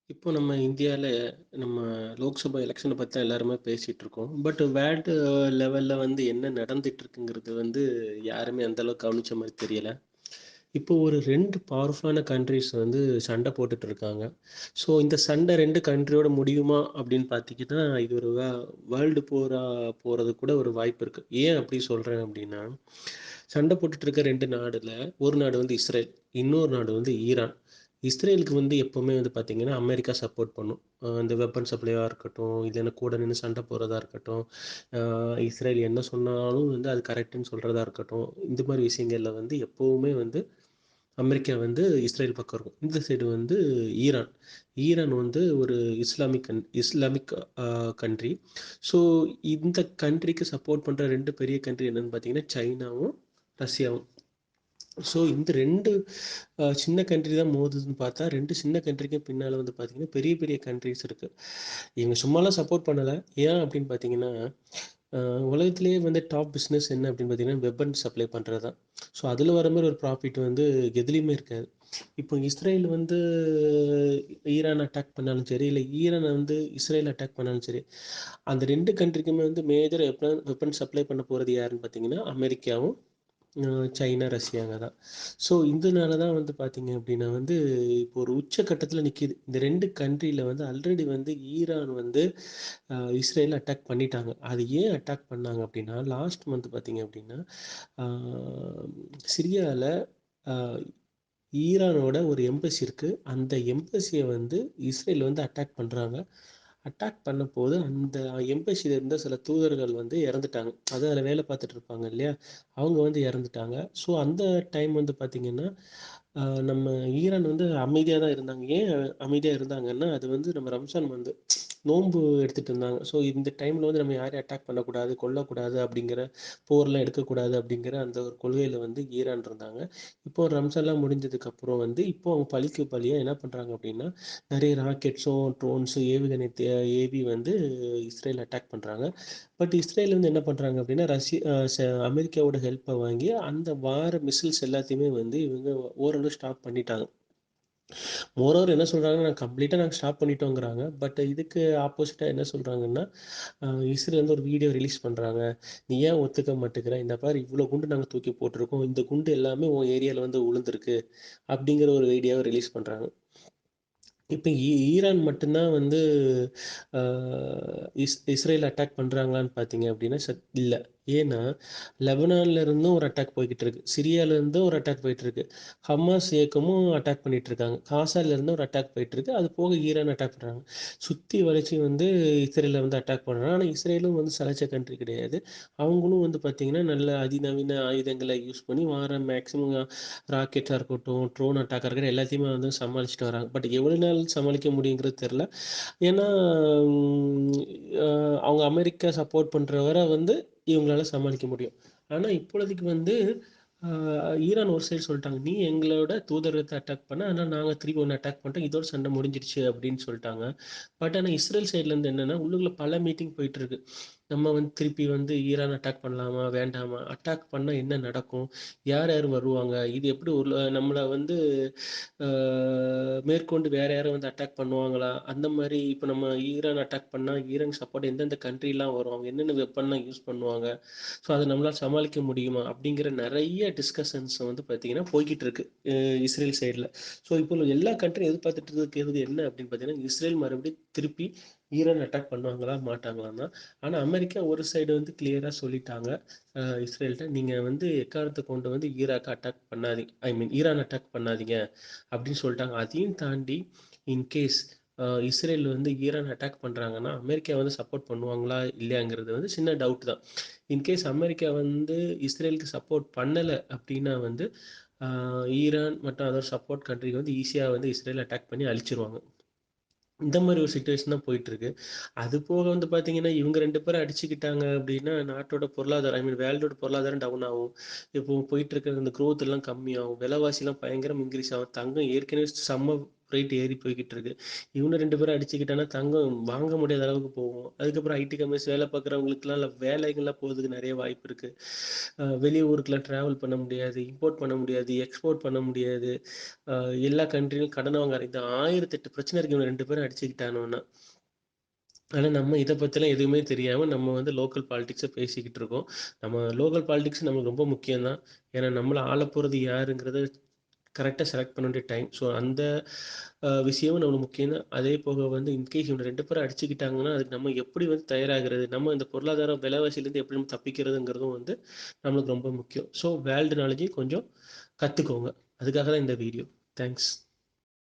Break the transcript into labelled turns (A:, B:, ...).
A: இப்போ நம்ம இந்தியால நம்ம லோக்சபா எலெக்ஷனை பத்தி தான் எல்லாருமே பேசிட்டு இருக்கோம். பட் வேர்ல்டு லெவல்ல வந்து என்ன நடந்துட்டு இருக்குங்கிறது வந்து யாருமே அந்த அளவுக்கு கவனிச்ச மாதிரி தெரியல. இப்போ ஒரு 2 பவர்ஃபுல்லான கண்ட்ரிஸ் வந்து சண்டை போட்டுட்டு இருக்காங்க. ஸோ இந்த சண்டை 2 கண்ட்ரியோட முடியுமா அப்படின்னு பார்த்தீங்கன்னா, இது ஒரு வேர்ல்டு போரா போறது கூட ஒரு வாய்ப்பு இருக்கு. ஏன் அப்படி சொல்றேன் அப்படின்னா, சண்டை போட்டுட்டு இருக்க 2 நாடுல ஒரு நாடு வந்து இஸ்ரேல், இன்னொரு நாடு வந்து ஈரான். இஸ்ரேலுக்கு வந்து எப்பவுமே வந்து பார்த்தீங்கன்னா, அமெரிக்கா சப்போர்ட் பண்ணும். இந்த வெப்பன் சப்ளையா இருக்கட்டும், இல்லைன்னா கூட நின்னு சண்டை போடுறதா இருக்கட்டும், அ இஸ்ரேல் என்ன சொன்னாலும் வந்து அது கரெக்ட்டுன்னு சொல்றதா இருக்கட்டும், இந்த மாரி விஷயங்கள்ல வந்து எப்பவுமே வந்து அமெரிக்கா வந்து இஸ்ரேல் பக்கம் இருக்கும். இந்த சைடு வந்து ஈரான். ஈரான் வந்து ஒரு இஸ்லாமிக் கண்ட்ரி. ஸோ இந்த கண்ட்ரிக்கு சப்போர்ட் பண்ற 2 பெரிய கண்ட்ரி என்னன்னு பார்த்தீங்கன்னா, சைனாவும், ரஷ்யாவும். ஸோ இந்த 2 சின்ன கண்ட்ரி தான் மோதுதுன்னு பார்த்தா, 2 சின்ன கண்ட்ரிக்கும் பின்னால வந்து பார்த்தீங்கன்னா, பெரிய பெரிய கண்ட்ரிஸ் இருக்கு. இவங்க சும்மாலாம் சப்போர்ட் பண்ணல. ஏன் அப்படின்னு பார்த்தீங்கன்னா, அ உலகத்திலேயே வந்து டாப் பிசினஸ் என்ன அப்படின்னு பார்த்தீங்கன்னா, வெப்பன் சப்ளை பண்றது தான். ஸோ அதில வர மாரி ஒரு ப்ராஃபிட் வந்து எதுலயுமே இருக்காது. இப்போ இஸ்ரேல் வந்து ஈரான் அட்டாக் பண்ணாலும் சரி, இல்ல ஈரான் வந்து இஸ்ரேல் அட்டாக் பண்ணாலும் சரி, அந்த 2 கண்ட்ரிக்குமே வந்து மேஜர் வெப்பன் சப்ளை பண்ண போறது யாருன்னு பார்த்தீங்கன்னா, அமெரிக்காவும், சைனா, ரஷ்யாங்க தான். ஸோ இதனால தான் வந்து பார்த்தீங்க அப்படின்னா வந்து, இப்போ ஒரு உச்சக்கட்டத்தில நிக்குது. இந்த 2 கண்ட்ரில வந்து ஆல்ரெடி வந்து ஈரான் வந்து இஸ்ரேல அட்டாக் பண்ணிட்டாங்க. அது ஏன் அட்டாக் பண்ணாங்க அப்படின்னா, லாஸ்ட் மந்த் பார்த்தீங்க அப்படின்னா, ஆ சிரியால அ ஈரானோட ஒரு எம்பசி இருக்கு. அந்த எம்பசிய வந்து இஸ்ரேல் வந்து அட்டாக் பண்றாங்க. அட்டாக் பண்ணும்போது அந்த எம்பசில இருந்த சில தூதர்கள் வந்து இறந்துட்டாங்க. அதான் அதில வேலை பார்த்துட்டு இருப்பாங்க இல்லையா? அவங்க வந்து இறந்துட்டாங்க. ஸோ அந்த டைம் வந்து பார்த்தீங்கன்னா, நம்ம ஈரான் வந்து அமைதியா தான் இருந்தாங்க. ஏன் அமைதியா இருந்தாங்கன்னா, அது வந்து நம்ம ரம்ஜான் வந்து நோன்பு எடுத்துட்டு இருந்தாங்க. ஸோ இந்த டைம்ல வந்து நம்ம யாரையும் அட்டாக் பண்ணக்கூடாது, கொல்லக்கூடாது அப்படிங்கிற போர்லாம் எடுக்கக்கூடாது அப்படிங்கிற அந்த ஒரு கொள்கையில வந்து ஈரான் இருந்தாங்க. இப்போ ரம்ஜான்லாம் முடிஞ்சதுக்கப்புறம் வந்து இப்போ அவங்க பழிக்கு பழியா என்ன பண்றாங்க அப்படின்னா, நிறைய ராக்கெட்ஸும், ட்ரோன்ஸும் ஏவுகணை ஏவி வந்து இஸ்ரேல் அட்டாக் பண்றாங்க. பட் இஸ்ரேல் வந்து என்ன பண்றாங்க அப்படின்னா, ரஷ்ய அ ச அமெரிக்காவோட ஹெல்ப்ப வாங்கி அந்த வார மிசில்ஸ் எல்லாத்தையுமே வந்து இவங்க ஓரளவு ஸ்டாப் பண்ணிட்டாங்க. மோரோவர் என்ன சொல்றாங்கன்னா, நாங்க ஸ்டாப் பண்ணிட்டோங்கிறாங்க. பட் இதுக்கு ஆப்போசிட்டா என்ன சொல்றாங்கன்னா, அ இஸ்ரேல் வந்து ஒரு வீடியோ ரிலீஸ் பண்றாங்க. "நீ ஏன் ஒத்துக்க மாட்டேங்கிற? இந்த பாரு இவ்ளோ குண்டு நாங்க தூக்கி போட்டிருக்கோம். இந்த குண்டு எல்லாமே உன் ஏரியால வந்து விழுந்திருக்கு." அப்படிங்கிற ஒரு வீடியோவ ரிலீஸ் பண்றாங்க. இப்ப ஈரான் மட்டும் தான் வந்து அ இஸ்ரேல் அட்டாக் பண்றாங்களான்னு பார்த்தீங்க அப்படின்னா, இல்ல. ஏன்னா, லெபனான்ல இருந்தும் ஒரு அட்டாக் போய்க்கிட்டு இருக்கு. சிரியால இருந்தும் ஒரு அட்டாக் போயிட்டு இருக்கு. ஹமாஸ் இயக்கமும் அட்டாக் பண்ணிட்டு இருக்காங்க. காசால இருந்து ஒரு அட்டாக் போயிட்டு இருக்கு. அது போக ஈரான் அட்டாக் பண்றாங்க. சுத்தி வளைச்சு வந்து இஸ்ரேல வந்து அட்டாக் பண்றாங்க. ஆனா, இஸ்ரேலும் வந்து சளைச்ச கண்ட்ரி கிடையாது. அவங்களும் வந்து பார்த்தீங்கன்னா, நல்ல அதிநவீன ஆயுதங்கள யூஸ் பண்ணி வார மேக்ஸிமம் ராக்கெட்டா இருக்கட்டும், ட்ரோன் அட்டாக்கா இருக்கட்டும் எல்லாத்தையுமே வந்து சமாளிச்சுட்டு வராங்க. பட் எவ்வளவு நாள் சமாளிக்க முடியுங்கிறது தெரியல. ஏன்னா, ம் அ அவங்க அமெரிக்கா சப்போர்ட் பண்ற வர வந்து இவங்களால சமாளிக்க முடியும். ஆனா இப்பொழுதைக்கு வந்து அ ஈரான் ஒரு சைடு சொல்ட்டாங்க. "நீ எங்களோட தூதரகத்த அட்டாக் பண்ண. ஆனா நாங்க திருப்பி உன்ன அட்டாக் பண்ணிட்டோம். இதோட சண்டை முடிஞ்சிருச்சு" அப்படின்னு சொல்ட்டாங்க. பட் ஆனா இஸ்ரேல் சைட்ல இருந்து என்னன்னா, உள்ளுக்குள்ள பல மீட்டிங் போயிட்டு இருக்கு. நம்ம வந்து திருப்பி வந்து ஈரான் அட்டாக் பண்ணலாமா? வேண்டாமா? அட்டாக் பண்ணா என்ன நடக்கும்? யார் யார் வருவாங்க? இது எப்படி நம்மள வந்து அ மேற்கொண்டு வேற யாரும் வந்து அட்டாக் பண்ணுவாங்களா? அந்த மாரி இப்ப நம்ம ஈரான் அட்டாக் பண்ணா, ஈரான் சப்போர்ட் எந்தெந்த கண்ட்ரிலாம் வரும்? அவங்க என்னென்ன வெப்பன்லாம் யூஸ் பண்ணுவாங்க? ஸோ அத நம்மளால சமாளிக்க முடியுமா? அப்படிங்கிற நெறைய டிஸ்கஷன்ஸ் வந்து பார்த்தீங்கன்னா, போய்க்கிட்டு இருக்கு. அ இஸ்ரேல் சைட்ல. ஸோ இப்போ எல்லா கண்ட்ரியும் எதிர்பார்த்துட்டு இருக்கிறது என்ன அப்படின்னு பார்த்தீங்கன்னா, இஸ்ரேல் மறுபடியும் திருப்பி ஈரான் அட்டாக் பண்ணுவாங்களா? மாட்டாங்களான்னு தான். ஆனா அமெரிக்கா ஒரு சைடு வந்து கிளியரா சொல்லிட்டாங்க. இஸ்ரேல்ட்ட நீங்க வந்து எக்காரணத்த கொண்டு வந்து ஈராக்க அட்டாக் பண்ணாதீங்க. ஐ மீன் ஈரான் அட்டாக் பண்ணாதீங்க அப்படின்னு சொல்லிட்டாங்க. அதையும் தாண்டி இன்கேஸ் இஸ்ரேல் வந்து ஈரான் அட்டாக் பண்றாங்கன்னா, அமெரிக்கா வந்து சப்போர்ட் பண்ணுவாங்களா? இல்லையாங்கிறது வந்து சின்ன டவுட் தான். இன்கேஸ் அமெரிக்கா வந்து இஸ்ரேலுக்கு சப்போர்ட் பண்ணல அப்படின்னா வந்து, அ ஈரான் மற்றும் அதர் சப்போர்ட் கண்ட்ரி வந்து ஈஸியா வந்து இஸ்ரேல அட்டாக் பண்ணி அழிச்சிருவாங்க. இந்த மாரி ஒரு சிச்சுவேஷன் தான் போயிட்டுருக்கு. அது போக வந்து பார்த்தீங்கன்னா, இவங்க 2 பேரும் அடிச்சுக்கிட்டாங்க அப்டின்னா, நாட்டோட பொருளாதாரம் ஐ மீன் வேர்ல்டோட பொருளாதாரம் டவுன் ஆகும். இப்போ போயிட்டுருக்க இந்த குரோத் எல்லாம் கம்மியாகும். விலைவாசிலாம் பயங்கரமா இன்கிரீஸ் ஆகும். தங்கம் ஏற்கனவே செம்ம ரேட் ஏறி போய்கிட்டு இருக்கு. இவங்க 2 பேரும் அடிச்சுக்கிட்டானா தங்கம் வாங்க முடியாத அளவுக்கு போகும். அதுக்கப்புறம் ஐடி கம்பெனிஸ் வேலை பார்க்குறவங்களுக்குலாம் இல்லை வேலைகள்லாம் போகிறதுக்கு நிறைய வாய்ப்பு இருக்குது. வெளியூருக்குலாம் ட்ராவல் பண்ண முடியாது, இம்போர்ட் பண்ண முடியாது, எக்ஸ்போர்ட் பண்ண முடியாது. எல்லா கண்ட்ரியும் கடன் வாங்க இந்த 1008 பிரச்சனை இருக்கு இவங்க 2 பேரும் அடிச்சுக்கிட்டானோன்னா. ஆனா நம்ம இத பத்திலாம் எதுவுமே தெரியாம நம்ம வந்து லோக்கல் பாலிடிக்ஸ பேசிக்கிட்டு இருக்கோம். நம்ம லோக்கல் பாலிடிக்ஸ் நமக்கு ரொம்ப முக்கியம் தான். ஏன்னா நம்மள ஆளப்போறது யாருங்கிறத கரெக்ட்டா செலக்ட் பண்ண வேண்டிய டைம். ஸோ அந்த விஷயமும் நம்மளுக்கு முக்கியம் தான். அதே போக வந்து இன்கேஸ் இவங்க 2 பேரும் அடிச்சுக்கிட்டாங்கன்னா, அதுக்கு நம்ம எப்படி வந்து தயாராகிறது? நம்ம இந்த பொருளாதார விலைவாசியிலேருந்து எப்படி நம்ம தப்பிக்கிறதுங்கிறதும் வந்து நம்மளுக்கு ரொம்ப முக்கியம். ஸோ வேர்ல்டு நாலேட்ஜையும் கொஞ்சம் கத்துக்கோங்க. அதுக்காக தான் இந்த வீடியோ. தேங்க்ஸ்.